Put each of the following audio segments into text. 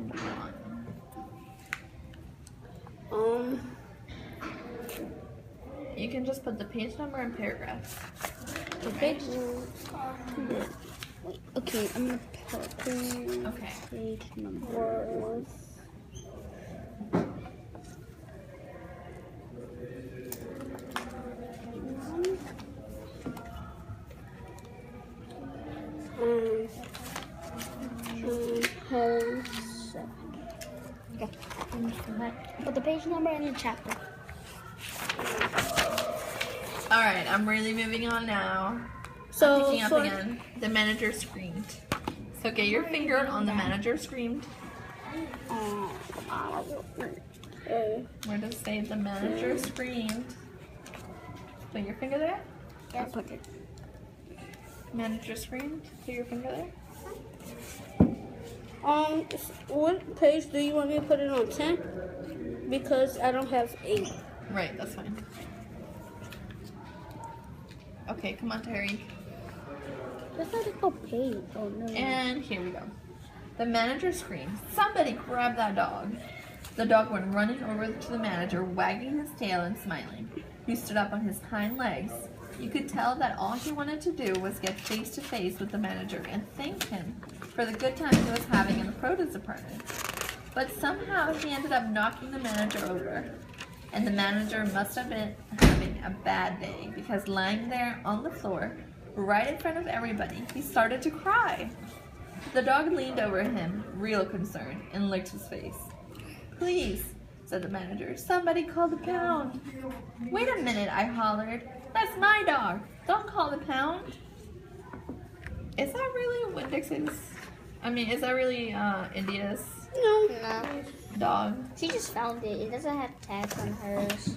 and 1. You can just put the page number and paragraph. The page. Wait, okay, I'm gonna put page number. Put the page number and the chapter. Alright, I'm really moving on now. So, I'm picking up again. The manager screamed. So get your finger on the manager screamed. Where does it say the manager screamed? Put your finger there. Yeah, put it. Manager screamed. Put your finger there. What page do you want me to put it on? 10? Because I don't have 8. Right, that's fine. Okay, come on, Terry. That's not a whole page. Oh, no. And here we go. The manager screamed, "Somebody grab that dog." The dog went running over to the manager, wagging his tail and smiling. He stood up on his hind legs. You could tell that all he wanted to do was get face to face with the manager and thank him for the good time he was having in the produce department. But somehow he ended up knocking the manager over. And the manager must have been having a bad day because lying there on the floor, right in front of everybody, he started to cry. The dog leaned over him, real concerned, and licked his face. "Please," said the manager, "somebody call the pound." "Wait a minute," I hollered. "That's my dog. Don't call the pound." Is that really Winn-Dixie's? Is that really India's No. dog? She just found it. It doesn't have tags on hers.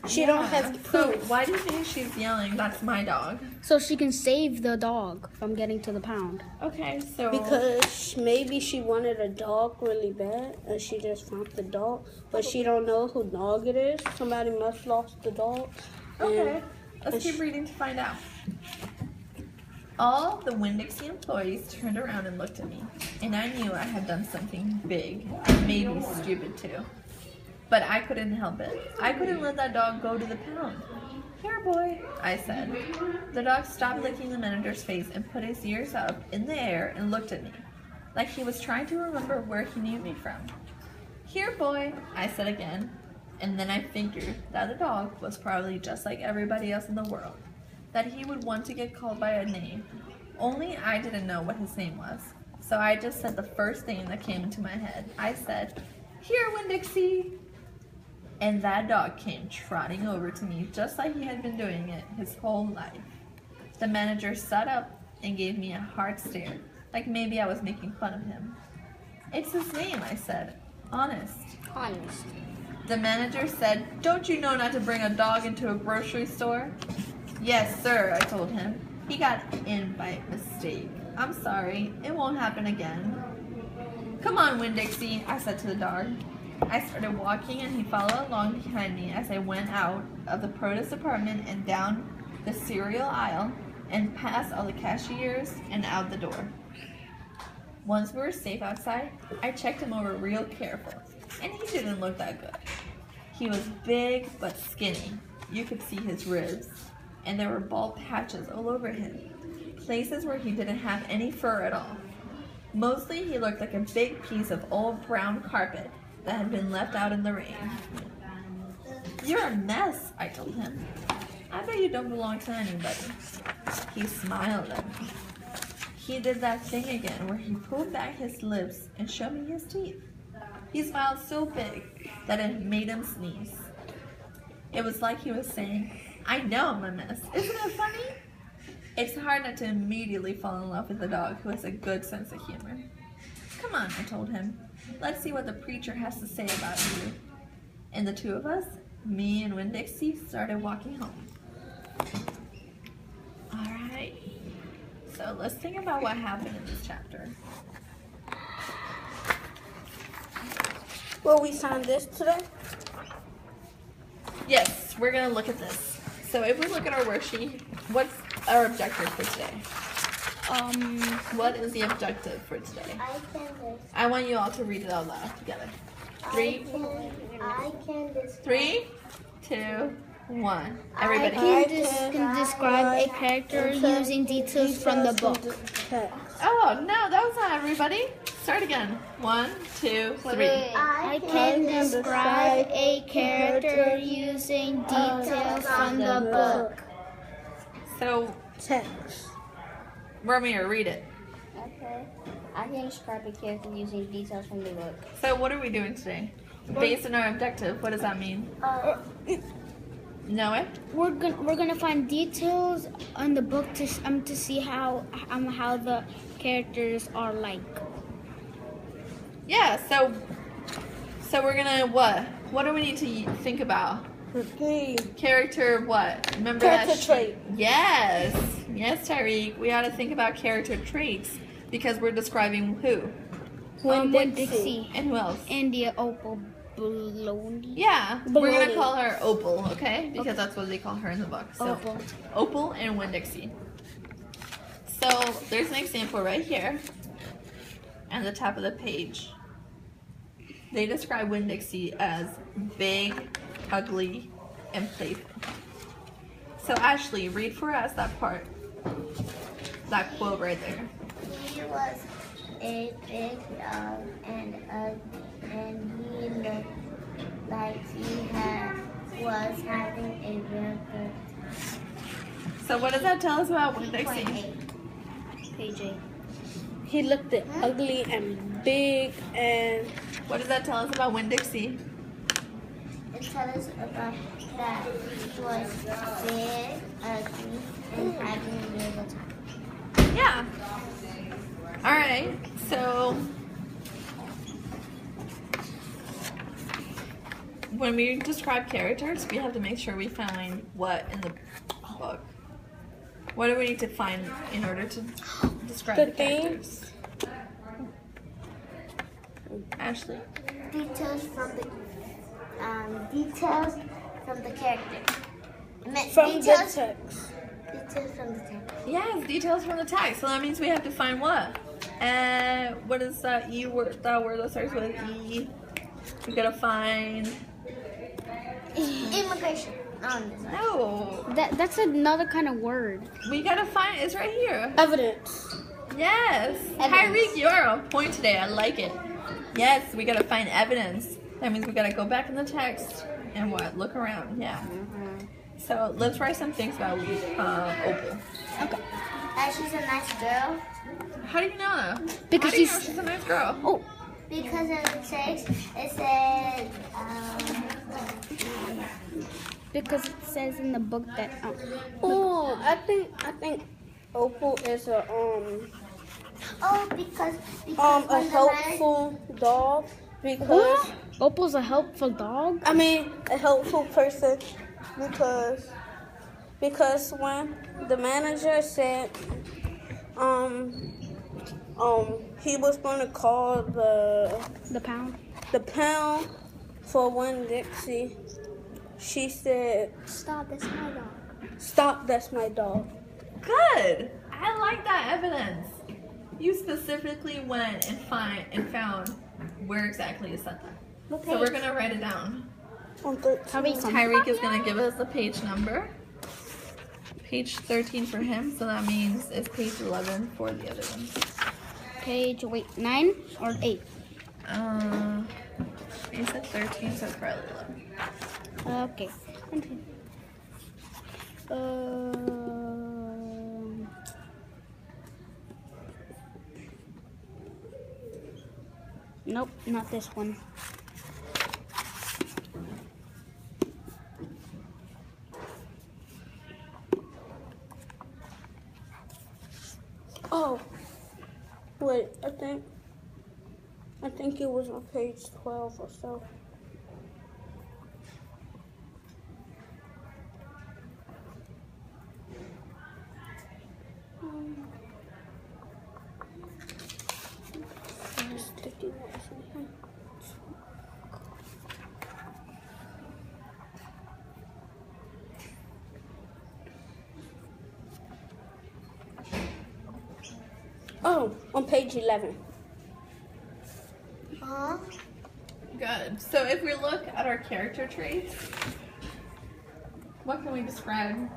She don't have So proof. why do you think she's yelling, "That's my dog"? So she can save the dog from getting to the pound. Okay, so Because maybe she wanted a dog really bad and she just found the dog, but she don't know who dog it is. Somebody must lost the dog. okay, let's and keep reading to find out. All the Winn-Dixie employees turned around and looked at me, and I knew I had done something big and maybe stupid too. But I couldn't help it. I couldn't let that dog go to the pound. "Here, boy," I said. The dog stopped licking the manager's face and put his ears up in the air and looked at me, like he was trying to remember where he knew me from. "Here, boy," I said again, and then I figured that the dog was probably just like everybody else in the world, that he would want to get called by a name. Only I didn't know what his name was, so I just said the first thing that came into my head. I said, "Here, Winn-Dixie." And that dog came trotting over to me just like he had been doing it his whole life. The manager sat up and gave me a hard stare, like maybe I was making fun of him. "It's his name," I said. "Honest." Honest. The manager said, "Don't you know not to bring a dog into a grocery store?" "Yes, sir," I told him. "He got in by mistake. I'm sorry. It won't happen again." "Come on, Winn-Dixie," I said to the dog. I started walking and he followed along behind me as I went out of the produce department and down the cereal aisle and past all the cashiers and out the door. Once we were safe outside, I checked him over real careful, and he didn't look that good. He was big but skinny. You could see his ribs, and there were bald patches all over him, places where he didn't have any fur at all. Mostly he looked like a big piece of old brown carpet that had been left out in the rain. "You're a mess," I told him. "I bet you don't belong to anybody." He smiled at me. He did that thing again where he pulled back his lips and showed me his teeth. He smiled so big that it made him sneeze. It was like he was saying, "I know I'm a mess. Isn't it funny?" It's hard not to immediately fall in love with a dog who has a good sense of humor. "Come on," I told him. "Let's see what the preacher has to say about you." And the two of us, me and Winn-Dixie, started walking home. Alright, so let's think about what happened in this chapter. Will we sign this today? Yes, we're going to look at this. So if we look at our worksheet, what's our objective for today? What is the objective for today? I can I want you all to read it out loud together. Three, I can describe. 3, 2, 1. Everybody. Can describe a character using details from the book. Oh no, that was not everybody. Start again. 1, 2, 3. I can describe a character using details from the book. So, Text. Romeo, read it. Okay. I can describe a character using details from the book. So, what are we doing today? Based on our objective, what does that mean? Know it? We're gonna find details on the book to see how the characters are like. Yeah. So we're gonna what? What do we need to think about? Character what? Remember Character that trait. Yes, Tyreek. We ought to think about character traits because we're describing who Winn-Dixie and who else. and the Opal Baloney. Yeah, we're gonna Baloney. call her Opal, okay? Because that's what they call her in the book. So Opal. Opal and Winn-Dixie. So there's an example right here, at the top of the page. They describe Winn-Dixie as big, ugly, and playful. So Ashley, read for us that part, that quote right there. He was a big dog and he looked like he was having a real good time. So what does that tell us about Winn-Dixie? 2.8. Page 8. He looked at ugly and big and What does that tell us about Winn-Dixie? It tells us about that he was big, ugly, and having a real good time. Yeah. All right. So when we describe characters, we have to make sure we find what in the book. What do we need to find in order to describe The the characters? Ashley. Details from the character. from the Details text. from the text. Yes, details from the text. So that means we have to find what? What is that E word? That word that starts with E. We gotta find. Immigration. No. That's another kind of word. We gotta find. It's right here. Evidence. Yes. Tyreek, you're on point today. I like it. Yes, we gotta find evidence. That means we gotta go back in the text and what? Look around. Yeah. So let's write some things about Opal. Okay. She's a nice girl How do you know that? Because How do you know she's a nice girl? Oh, because in the text it said because it says in the book that. Oh, I think Opal is a because a when the helpful dog because What? Opal's a helpful dog. I mean a helpful person because when the manager said he was going to call The pound. the pound for Winn-Dixie, she said, Stop, that's my dog. "Stop, that's my dog." Good. I like that evidence. You specifically went and found where exactly you said that. So we're gonna write it down. On 13. Tyreek is gonna give us the page number. Page 13 for him, so that means it's page 11 for the other one. Page 9 or 8. You said 13, so it's probably 11. Okay. Nope, not this one. Oh, wait, I think it was on page 12 or so. Sticky notes in here. page 11. Huh? Good. So if we look at our character traits, what can we describe?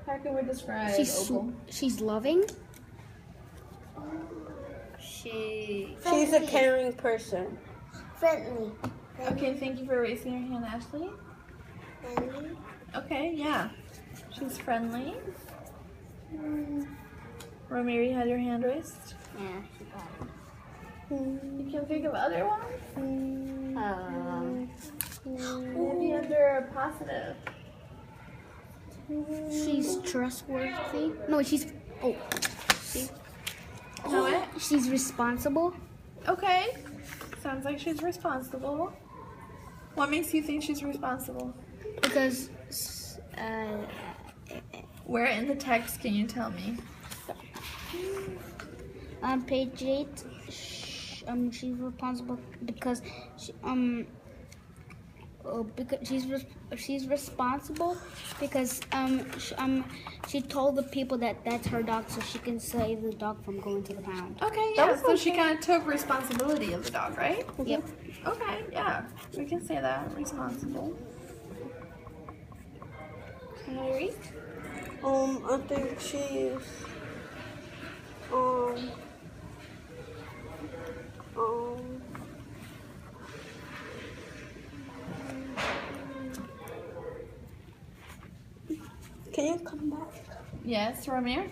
How can we describe Opal? She's loving. She's a caring person. Friendly. Okay, thank you for raising your hand, Ashley. Friendly. Okay, yeah. She's friendly. Romeo, you had your hand raised. Yeah, she got it. You can think of other ones? Maybe under a positive. She's trustworthy. No, she's Know it? she's responsible Okay. Sounds like she's responsible. What makes you think she's responsible? because Where in the text can you tell me? on page 8, she's responsible because she's responsible because she told the people that that's her dog so she can save the dog from going to the pound. Okay, yeah. So she kind of took responsibility of the dog, right? Yep. Okay, yeah. We can say that. Responsible. Mary? I think she's can you come back? Yes, Romeo?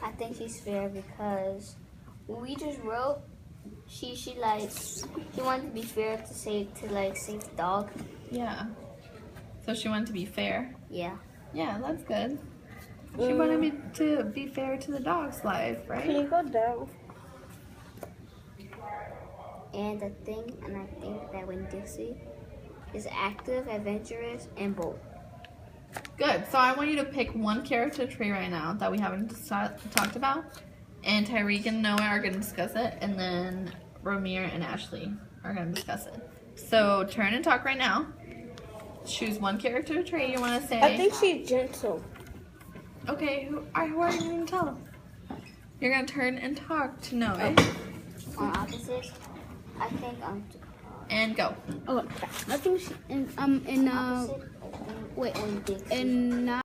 I think she's fair because when we just wrote, she wanted to be fair to save the dog. Yeah. So she wanted to be fair. Yeah. Yeah, that's good. She wanted me to be fair to the dog's life, Can right? you go down? And I think that Winn-Dixie is active, adventurous, and bold. Good. So I want you to pick one character trait right now that we haven't talked about. And Tyreek and Noah are going to discuss it. And then Romeo and Ashley are going to discuss it. So turn and talk right now. Choose one character trait you want to say. I think she's gentle. Okay, who are you going to tell? You're going to turn and talk to Noah. On opposites, I think And go. Oh, I think she opposite. I think wait Winn-Dixie. in